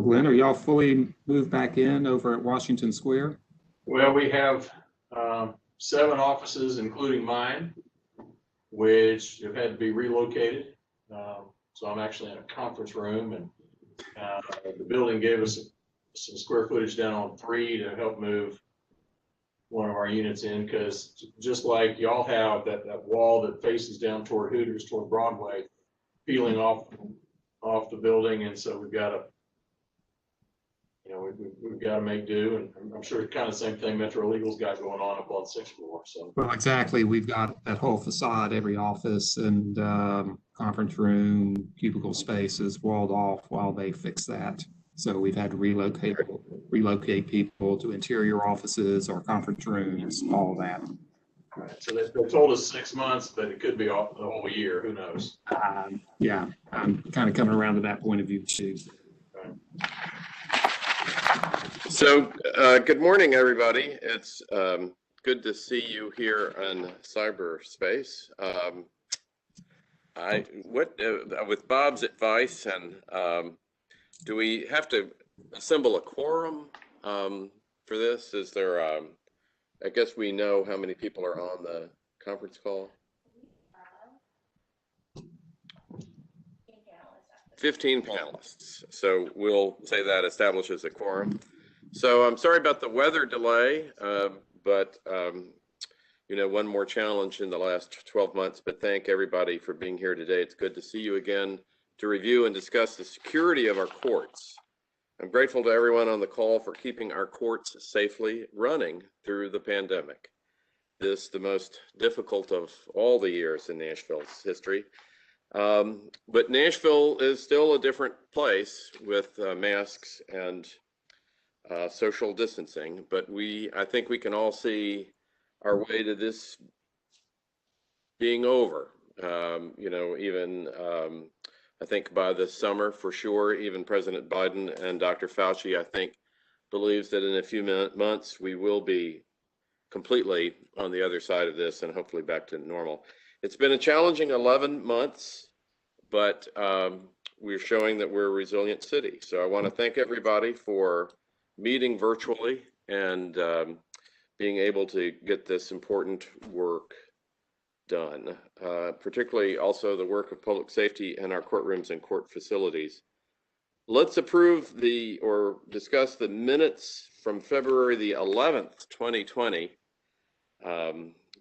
Glenn, are y'all fully moved back in over at Washington Square? Well, we have 7 offices, including mine, which have had to be relocated. So I'm actually in a conference room, and the building gave us some square footage down on 3 to help move one of our units in, because just like y'all have that wall that faces down toward Hooters, toward Broadway, peeling off the building, and so we've got to, we've got to make do, and I'm sure kind of the same thing Metro Legal's got going on up on 6th floor. So Well, exactly. We've got that whole facade, every office and conference room, cubicle spaces walled off while they fix that. So we've had to relocate people to interior offices or conference rooms, all of that. Right. So they told us 6 months, but it could be the whole year. Who knows? Yeah, I'm kind of coming around to that point of view too. Right. So good morning, everybody. It's good to see you here in cyberspace. With Bob's advice, and do we have to assemble a quorum for this? Is there, I guess we know how many people are on the conference call. 15 panelists. So we'll say that establishes a quorum. So I'm sorry about the weather delay, but one more challenge in the last 12 months, but thank everybody for being here today. It's good to see you again to review and discuss the security of our courts. I'm grateful to everyone on the call for keeping our courts safely running through the pandemic. This, the most difficult of all the years in Nashville's history. But Nashville is still a different place with masks and social distancing, but I think we can all see our way to this being over. I think by the summer for sure, even President Biden and Dr. Fauci, I think, believes that in a few months we will be completely on the other side of this and hopefully back to normal. It's been a challenging 11 months, but we're showing that we're a resilient city. So I want to thank everybody for meeting virtually and being able to get this important work done, particularly also the work of public safety in our courtrooms and court facilities. Let's approve or discuss the minutes from February the 11th, 2020.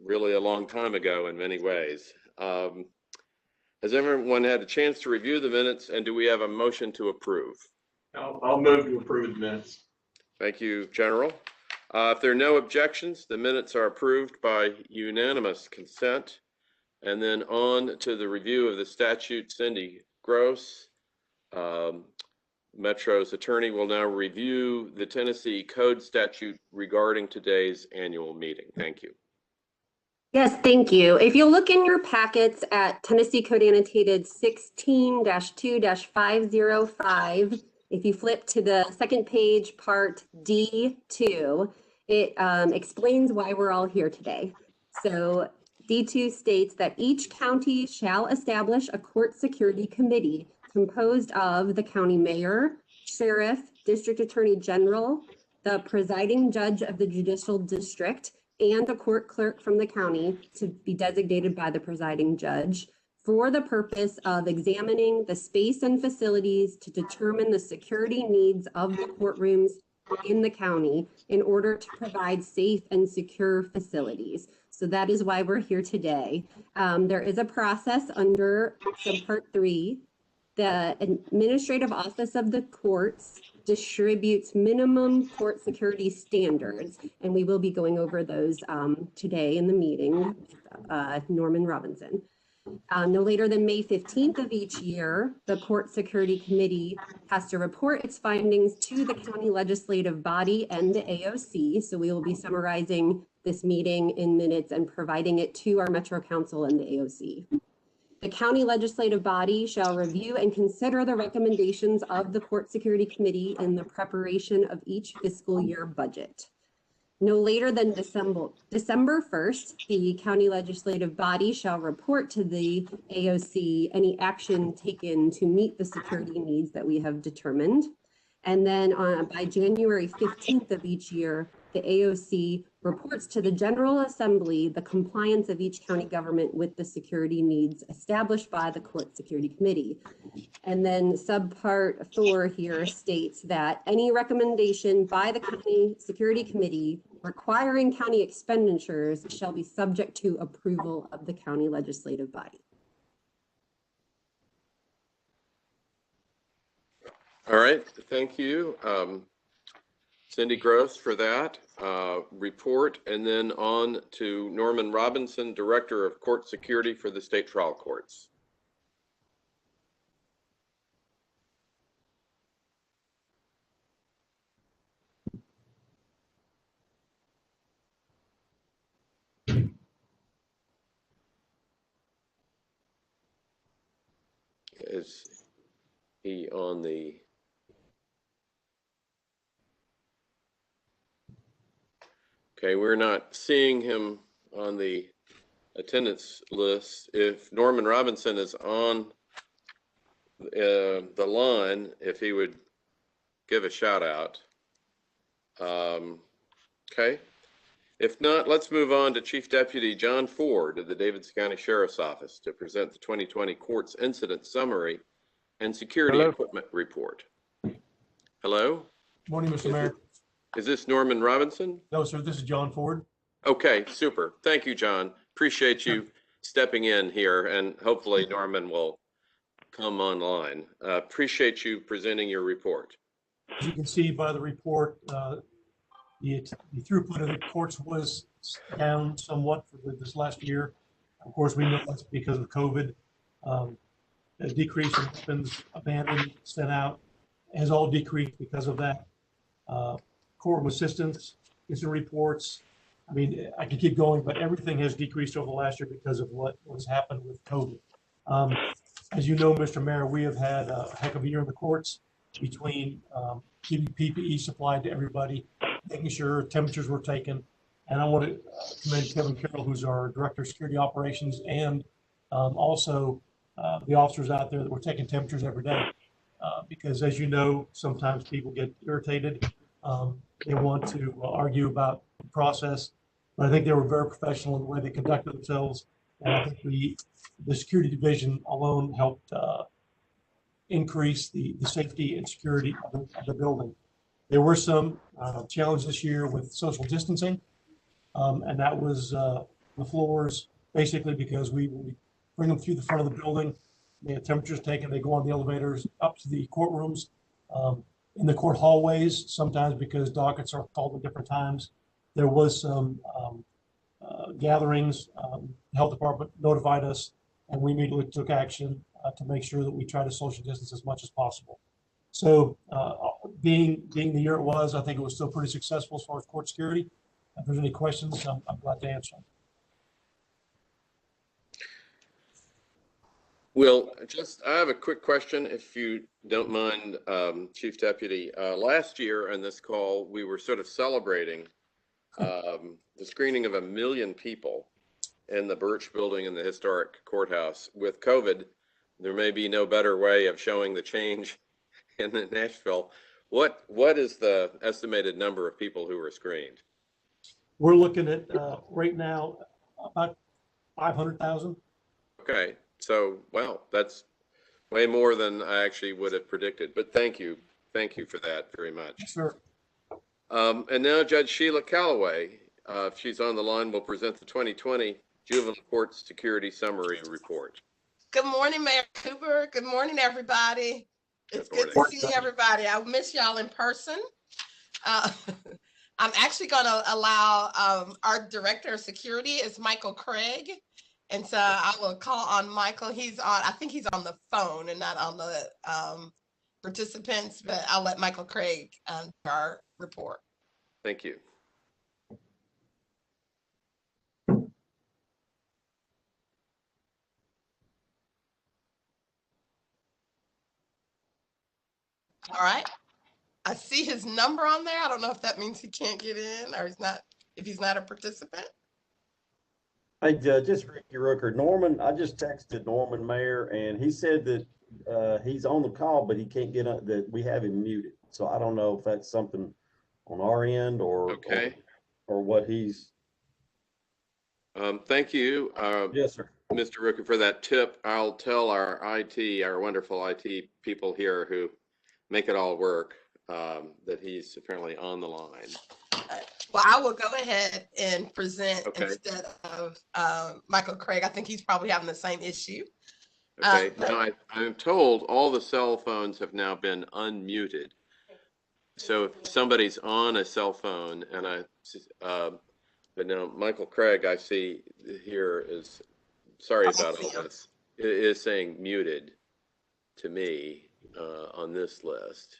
Really a long time ago in many ways. Has everyone had a chance to review the minutes, and do we have a motion to approve? I'll move to approve the minutes. Thank you, General. If there are no objections, the minutes are approved by unanimous consent. And then on to the review of the statute. Cindy Gross, Metro's attorney, will now review the Tennessee Code statute regarding today's annual meeting. Thank you. Yes, thank you. If you'll look in your packets at Tennessee Code Annotated 16-2-505, if you flip to the second page, part D2, it explains why we're all here today. So D2 states that each county shall establish a court security committee composed of the county mayor, sheriff, district attorney general, the presiding judge of the judicial district, and a court clerk from the county to be designated by the presiding judge for the purpose of examining the space and facilities to determine the security needs of the courtrooms in the county in order to provide safe and secure facilities. So that is why we're here today. There is a process under subpart 3. The administrative office of the courts distributes minimum court security standards, and we will be going over those today in the meeting with Norman Robinson. No later than May 15th of each year, the Court Security Committee has to report its findings to the county legislative body and the AOC. So we will be summarizing this meeting in minutes and providing it to our Metro Council and the AOC. The county legislative body shall review and consider the recommendations of the Court Security Committee in the preparation of each fiscal year budget. No later than December 1st, the county legislative body shall report to the AOC any action taken to meet the security needs that we have determined. And then by January 15th of each year, the AOC reports to the General Assembly the compliance of each county government with the security needs established by the Court Security Committee. And then subpart 4 here states that any recommendation by the County Security Committee requiring county expenditures shall be subject to approval of the county legislative body. All right, thank you, Cindy Gross, for that report. And then on to Norman Robinson, Director of Court Security for the State Trial Courts. Is he on the? Okay, we're not seeing him on the attendance list. If Norman Robinson is on the line, if he would give a shout out. Okay. If not, let's move on to Chief Deputy John Ford of the Davidson County Sheriff's Office to present the 2020 Courts Incident Summary and Security Equipment Report. Hello? Morning, Mr. Mayor. Is this Norman Robinson? No, sir, this is John Ford. Okay, super. Thank you, John. Appreciate you stepping in here, and hopefully Norman will come online. Appreciate you presenting your report. As you can see by the report, the throughput of the courts was down somewhat for this last year. Of course, we know that's because of COVID. A decrease in weapons abandoned, sent out, has all decreased because of that. Courtroom assistance, incident reports. I mean, I could keep going, but everything has decreased over the last year because of what has happened with COVID. As you know, Mr. Mayor, we have had a heck of a year in the courts between keeping PPE supplied to everybody, making sure temperatures were taken. And I want to commend Kevin Carroll, who's our Director of Security Operations, and also the officers out there that were taking temperatures every day. Because as you know, sometimes people get irritated. They want to argue about the process, but I think they were very professional in the way they conducted themselves. And I think the security division alone helped increase the safety and security of the building. There were some challenges this year with social distancing, and that was the floors, basically because we bring them through the front of the building. They have temperatures taken, they go on the elevators up to the courtrooms, in the court hallways, sometimes because dockets are called at different times. There was some gatherings, health department notified us, and we immediately took action to make sure that we try to social distance as much as possible. So being the year it was, I think it was still pretty successful as far as court security. If there's any questions, I'm glad to answer them. Well, I have a quick question, if you don't mind, Chief Deputy. Last year on this call, we were sort of celebrating the screening of 1 million people in the Birch Building in the historic courthouse. With COVID, there may be no better way of showing the change in Nashville. What is the estimated number of people who were screened? We're looking at right now about 500,000. Okay. So, wow, that's way more than I actually would have predicted, but thank you for that very much. Sure. And now Judge Sheila Calloway, if she's on the line, will present the 2020 Juvenile Court Security Summary Report. Good morning, Mayor Cooper. Good morning, everybody. It's good to see everybody. I miss y'all in person. I'm actually going to allow our Director of Security is Michael Craig. And so I will call on Michael. I think he's on the phone and not on the participants, but I'll let Michael Craig do our report. Thank you. All right. I see his number on there. I don't know if that means he can't get in or if he's not a participant. Hey, Judge, it's Ricky Rooker. Norman, I just texted Norman, Mayor, and he said that he's on the call, but he can't get on, that we have him muted. So I don't know if that's something on our end Okay. or what he's. Thank you, Yes, sir. Mr. Rooker, for that tip. I'll tell our wonderful IT people here who make it all work, that he's apparently on the line. Well, I will go ahead and present Okay. instead of Michael Craig. I think he's probably having the same issue. Okay. Now I'm told all the cell phones have now been unmuted. So if somebody's on a cell phone but now Michael Craig, I see here is, sorry about all this, it is saying muted to me on this list.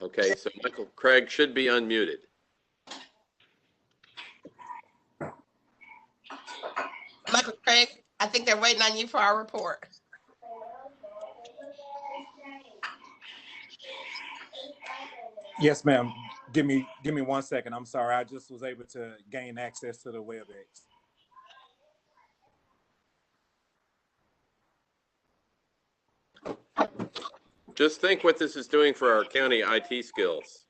Okay, so Michael Craig should be unmuted. Michael Craig, I think they're waiting on you for our report. Yes, ma'am. Give me 1 second. I'm sorry. I just was able to gain access to the WebEx. Just think what this is doing for our county IT skills.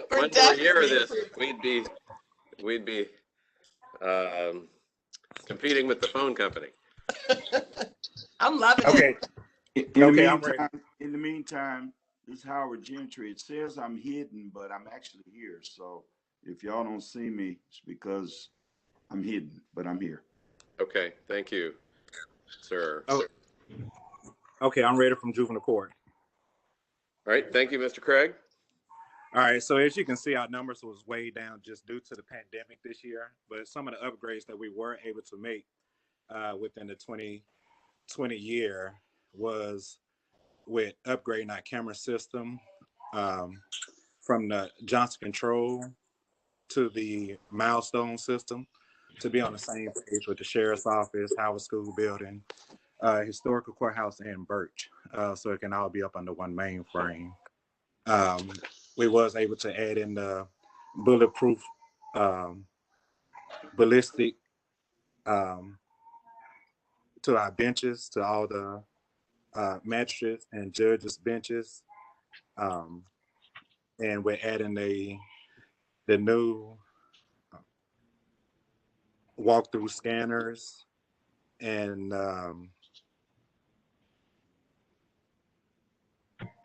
One more year of this, we'd be competing with the phone company. I'm loving Okay. it. In the meantime, this is Howard Gentry. It says I'm hidden, but I'm actually here. So if y'all don't see me, it's because I'm hidden, but I'm here. Okay, thank you, sir. Oh, okay, I'm ready from juvenile court. All right, thank you, Mr. Craig. All right, so as you can see, our numbers was way down just due to the pandemic this year, but some of the upgrades that we were able to make within the 2020 year was with upgrading our camera system from the Johnson Control to the Milestone system to be on the same page with the Sheriff's Office, Howard School Building, Historical Courthouse, and Birch, so it can all be up under one mainframe. We was able to add in the bulletproof ballistic to our benches, to all the magistrates and judges' benches, and we're adding the new walkthrough scanners, and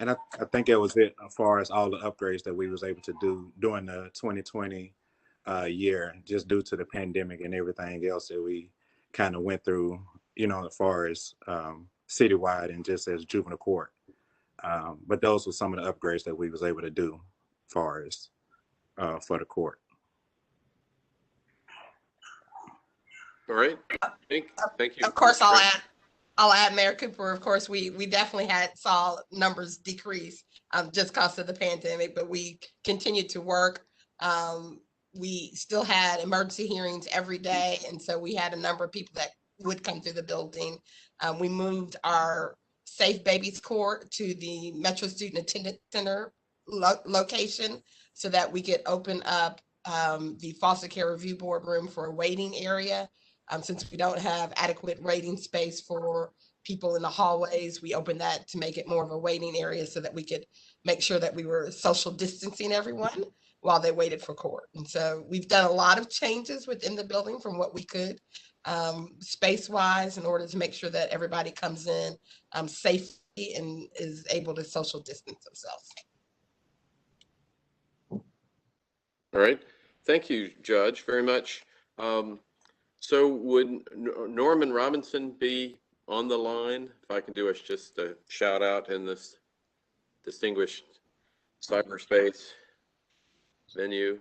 I think it was it as far as all the upgrades that we was able to do during the 2020 year, just due to the pandemic and everything else that we kind of went through, as far as citywide and just as juvenile court. But those were some of the upgrades that we was able to do as far as for the court. All right, thank you. Of course, I'll add Mayor Cooper. Of course, we definitely saw numbers decrease just because of the pandemic, but we continued to work. We still had emergency hearings every day, and so we had a number of people that would come through the building. We moved our Safe Babies Court to the Metro Student Attendance Center location so that we could open up the Foster Care Review Board room for a waiting area. Since we don't have adequate waiting space for people in the hallways, we opened that to make it more of a waiting area so that we could make sure that we were social distancing everyone while they waited for court. And so we've done a lot of changes within the building from what we could space-wise in order to make sure that everybody comes in safely and is able to social distance themselves. All right, thank you, Judge, very much. So would Norman Robinson be on the line? If I can do just a shout out in this distinguished cyberspace venue.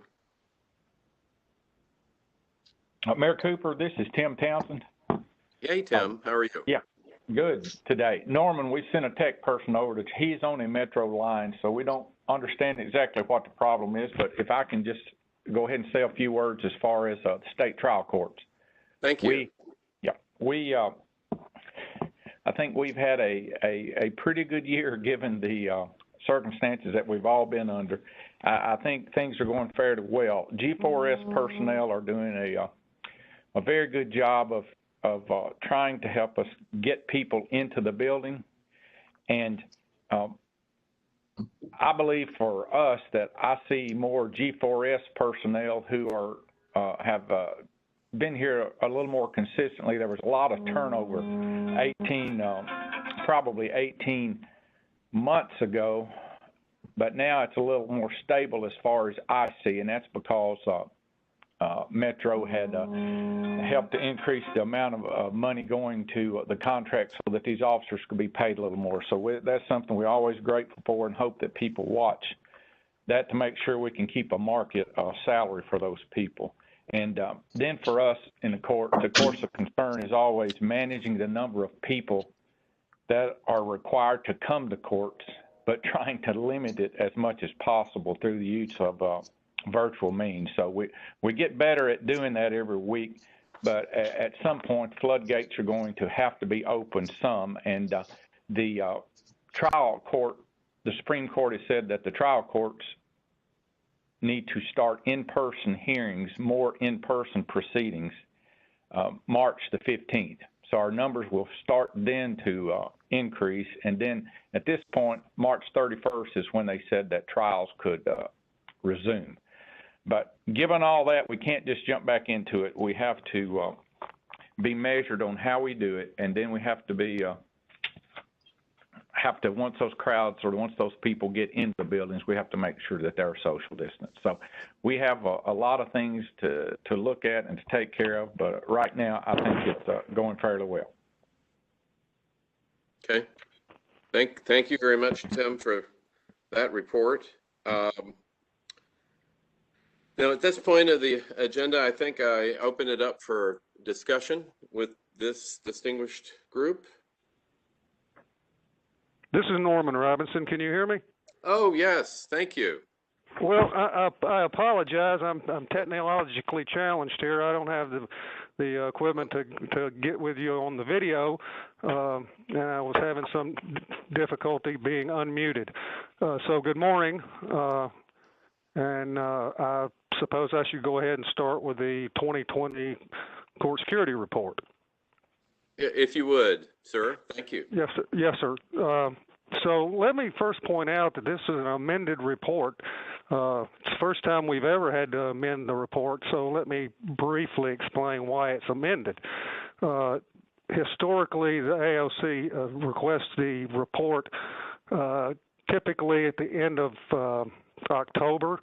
Mayor Cooper, this is Tim Townsend. Hey, Tim, how are you? Yeah, good today. Norman, we sent a tech person over he's on a Metro line, so we don't understand exactly what the problem is, but if I can just go ahead and say a few words as far as the state trial courts. Thank you. I think we've had a pretty good year given the circumstances that we've all been under. I think things are going fairly well. G4S personnel are doing a very good job of trying to help us get people into the building. And I believe for us that I see more G4S personnel who have been here a little more consistently. There was a lot of turnover, probably 18 months ago, but now it's a little more stable as far as I see, and that's because Metro had helped to increase the amount of money going to the contract so that these officers could be paid a little more. So that's something we're always grateful for and hope that people watch that to make sure we can keep a market salary for those people. And then for us in the court, the course of concern is always managing the number of people that are required to come to courts, but trying to limit it as much as possible through the use of virtual means. So we get better at doing that every week, but at some point, floodgates are going to have to be opened some. And the trial court, the Supreme Court has said that the trial courts need to start in-person hearings, more in-person proceedings, March the 15th. So our numbers will start then to increase. And then at this point, March 31st is when they said that trials could resume. But given all that, we can't just jump back into it. We have to be measured on how we do it, and then we have to be once those crowds or once those people get into the buildings, we have to make sure that they're social distance. So we have a lot of things to look at and to take care of, but right now I think it's going fairly well. Okay. Thank you very much, Tim, for that report. Now, at this point of the agenda, I think I open it up for discussion with this distinguished group. This is Norman Robinson. Can you hear me? Oh, yes. Thank you. Well, I apologize. I'm technologically challenged here. I don't have the equipment to get with you on the video, and I was having some difficulty being unmuted. So good morning, and I suppose I should go ahead and start with the 2020 court security report. If you would, sir. Thank you. Yes, sir. Yes, sir. So let me first point out that this is an amended report. It's the first time we've ever had to amend the report, so let me briefly explain why it's amended. Historically, the AOC requests the report typically at the end of October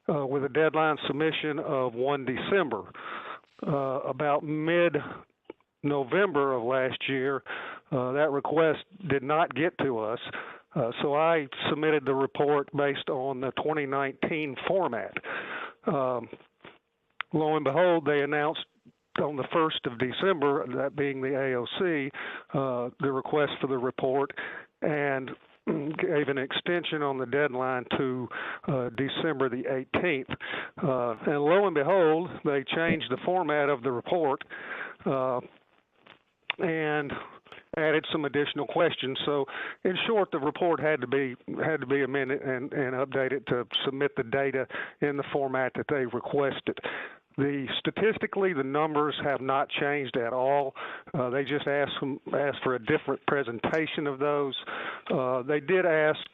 with a deadline submission of 1 December. About mid-November of last year, that request did not get to us, so I submitted the report based on the 2019 format. Lo and behold, they announced on the 1st of December, that being the AOC, the request for the report, and gave an extension on the deadline to December the 18th. And lo and behold, they changed the format of the report and added some additional questions. So in short, the report had to be amended and updated to submit the data in the format that they requested. Statistically, the numbers have not changed at all. They just asked for a different presentation of those. They did ask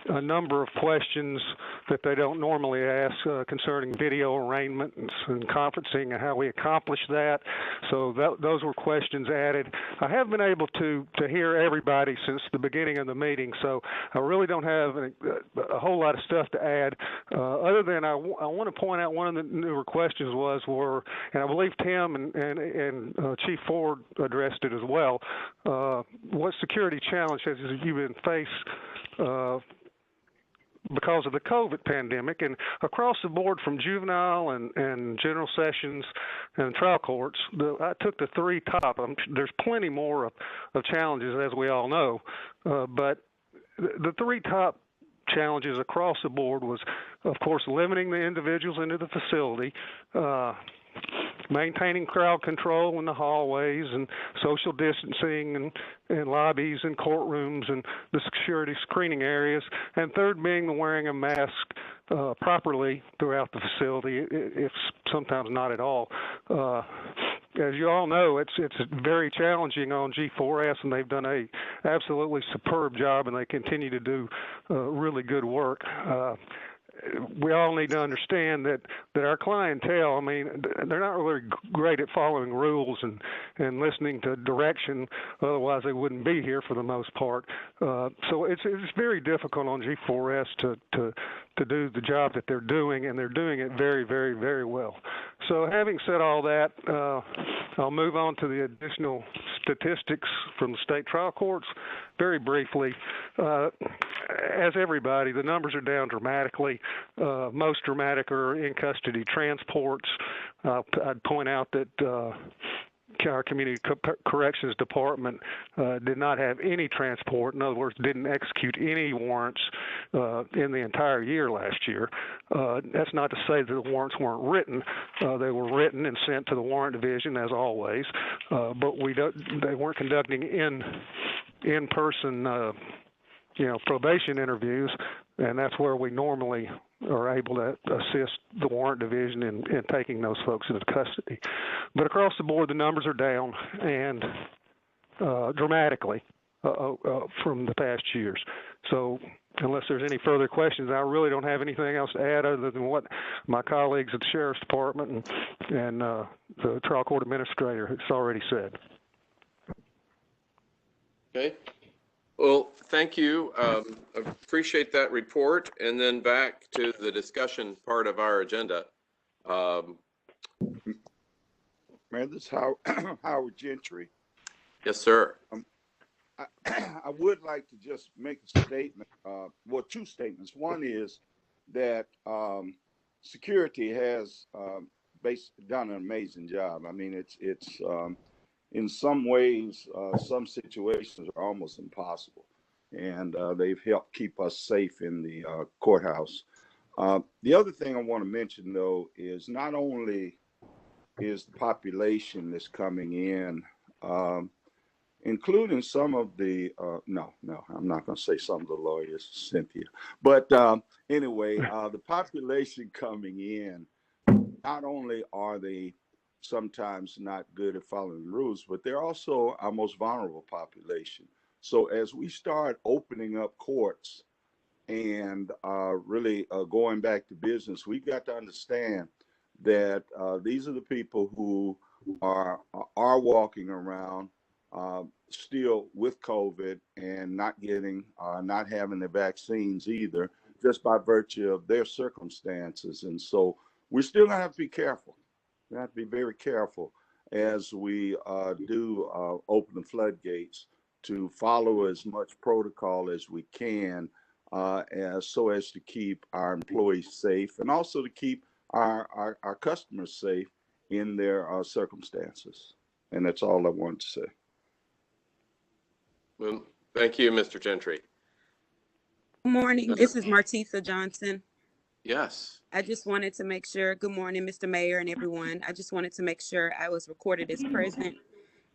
a number of questions that they don't normally ask concerning video arraignment and conferencing and how we accomplish that. So those were questions added. I have been able to hear everybody since the beginning of the meeting, so I really don't have a whole lot of stuff to add, other than I want to point out one of the newer questions were, and I believe Tim and Chief Ford addressed it as well, what security challenge has you been faced because of the COVID pandemic? And across the board from juvenile and general sessions and trial courts, I took the three top. There's plenty more of challenges, as we all know, but the three top challenges across the board was, of course, limiting the individuals into the facility, maintaining crowd control in the hallways and social distancing and lobbies and courtrooms and the security screening areas, and third being the wearing a mask properly throughout the facility, if sometimes not at all. As you all know, it's very challenging on G4S, and they've done absolutely superb job, and they continue to do really good work. We all need to understand that our clientele, I mean, they're not really great at following rules and listening to direction. Otherwise, they wouldn't be here for the most part. So it's very difficult on G4S to do the job that they're doing, and they're doing it very, very, very well. So having said all that, I'll move on to the additional statistics from the state trial courts very briefly. As everybody, the numbers are down dramatically. Most dramatic are in custody transports. I'd point out that our Community Corrections Department did not have any transport. In other words, didn't execute any warrants in the entire year last year. That's not to say that the warrants weren't written. They were written and sent to the Warrant Division, as always, but they weren't conducting in-person probation interviews, and that's where we normally are able to assist the Warrant Division in taking those folks into custody. But across the board, the numbers are down, and dramatically from the past years. So unless there's any further questions, I really don't have anything else to add other than what my colleagues at the Sheriff's Department and the trial court administrator has already said. Okay. Well, thank you. Appreciate that report. And then back to the discussion part of our agenda. Man, this is Howard Gentry. Yes, sir. I would like to just make a statement, well, two statements. One is that security has done an amazing job. I mean, it's in some ways, some situations are almost impossible, and they've helped keep us safe in the courthouse. The other thing I want to mention, though, is not only is the population that's coming in, including some of the, no, I'm not going to say some of the lawyers, Cynthia, but anyway, the population coming in, not only are they sometimes not good at following rules, but they're also our most vulnerable population. So as we start opening up courts and really going back to business, we got to understand that these are the people who are walking around still with COVID and not having the vaccines either, just by virtue of their circumstances. And so we're still gonna have to be careful. We have to be very careful as we do open the floodgates to follow as much protocol as we can so as to keep our employees safe and also to keep our customers safe in their circumstances. And that's all I wanted to say. Well, thank you, Mr. Gentry. Good morning. This is Martisa Johnson. Yes. I just wanted to make sure, good morning, Mr. Mayor and everyone. I just wanted to make sure I was recorded as present.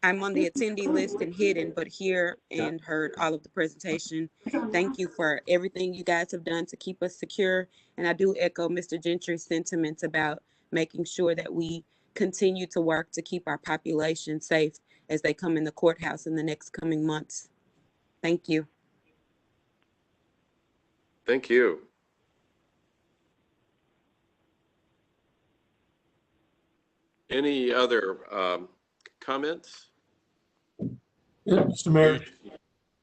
I'm on the attendee list and hidden, but here and heard all of the presentation. Thank you for everything you guys have done to keep us secure. And I do echo Mr. Gentry's sentiments about making sure that we continue to work to keep our population safe as they come in the courthouse in the next coming months. Thank you. Thank you. Any other comments? Yeah, Mr. Mayor.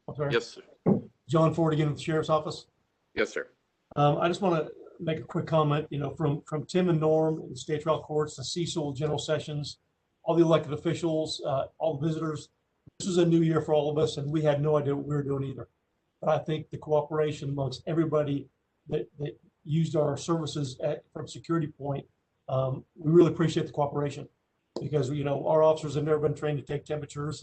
I'm sorry. Yes, sir. John Ford again with the Sheriff's Office. Yes, sir. I just want to make a quick comment, from Tim and Norm in the state trial courts, the Cecil General Sessions, all the elected officials, all the visitors. This was a new year for all of us, and we had no idea what we were doing either. But I think the cooperation amongst everybody that used our services from Security Point, we really appreciate the cooperation because, our officers have never been trained to take temperatures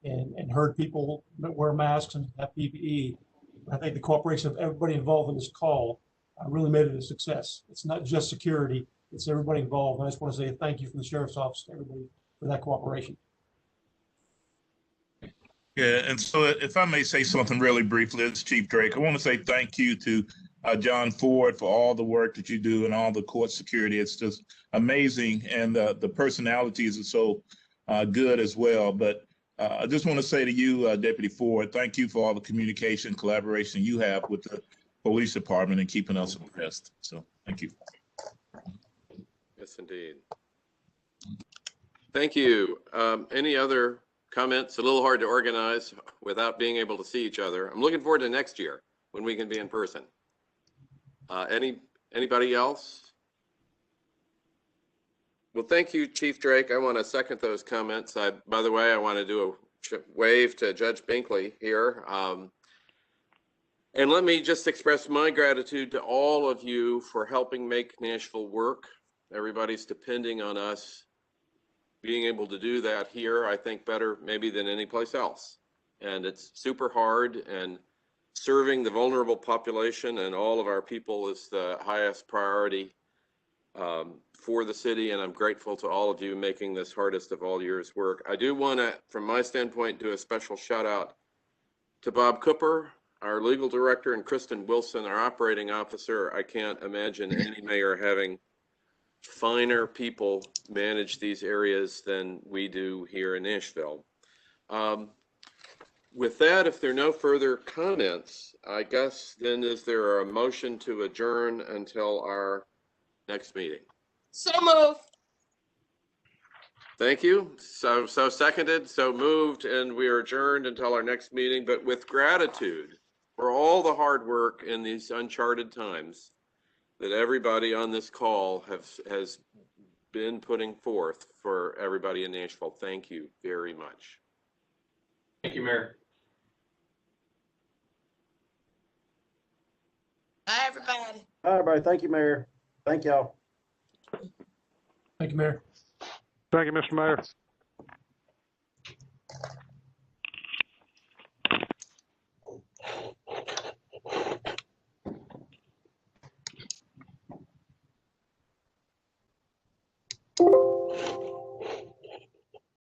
and heard people wear masks and have PPE. I think the cooperation of everybody involved in this call really made it a success. It's not just security, it's everybody involved. And I just want to say thank you from the Sheriff's Office to everybody for that cooperation. Yeah, and so if I may say something really briefly, it's Chief Drake. I want to say thank you to John Ford for all the work that you do and all the court security. It's just amazing, and the personalities are so good as well. But I just want to say to you, Deputy Ford, thank you for all the communication, collaboration you have with the police department and keeping us abreast. So thank you. Yes, indeed. Thank you. Any other comments? A little hard to organize without being able to see each other. I'm looking forward to next year when we can be in person. Anybody else? Well, thank you, Chief Drake. I want to second those comments. By the way, I want to do a wave to Judge Binkley here. And let me just express my gratitude to all of you for helping make Nashville work. Everybody's depending on us being able to do that here, I think better maybe than any place else. And it's super hard, and serving the vulnerable population and all of our people is the highest priority for the city, and I'm grateful to all of you making this hardest of all years work. I do want to, from my standpoint, do a special shout out to Bob Cooper, our legal director, and Kristen Wilson, our operating officer. I can't imagine any mayor having finer people manage these areas than we do here in Nashville. With that, if there are no further comments, I guess then is there a motion to adjourn until our next meeting? So moved. Thank you. So seconded, so moved, and we are adjourned until our next meeting, but with gratitude for all the hard work in these uncharted times that everybody on this call has been putting forth for everybody in Nashville. Thank you very much. Thank you, Mayor. Bye, everybody. All right, everybody. Thank you, Mayor. Thank y'all. Thank you, Mayor. Thank you, Mr. Mayor.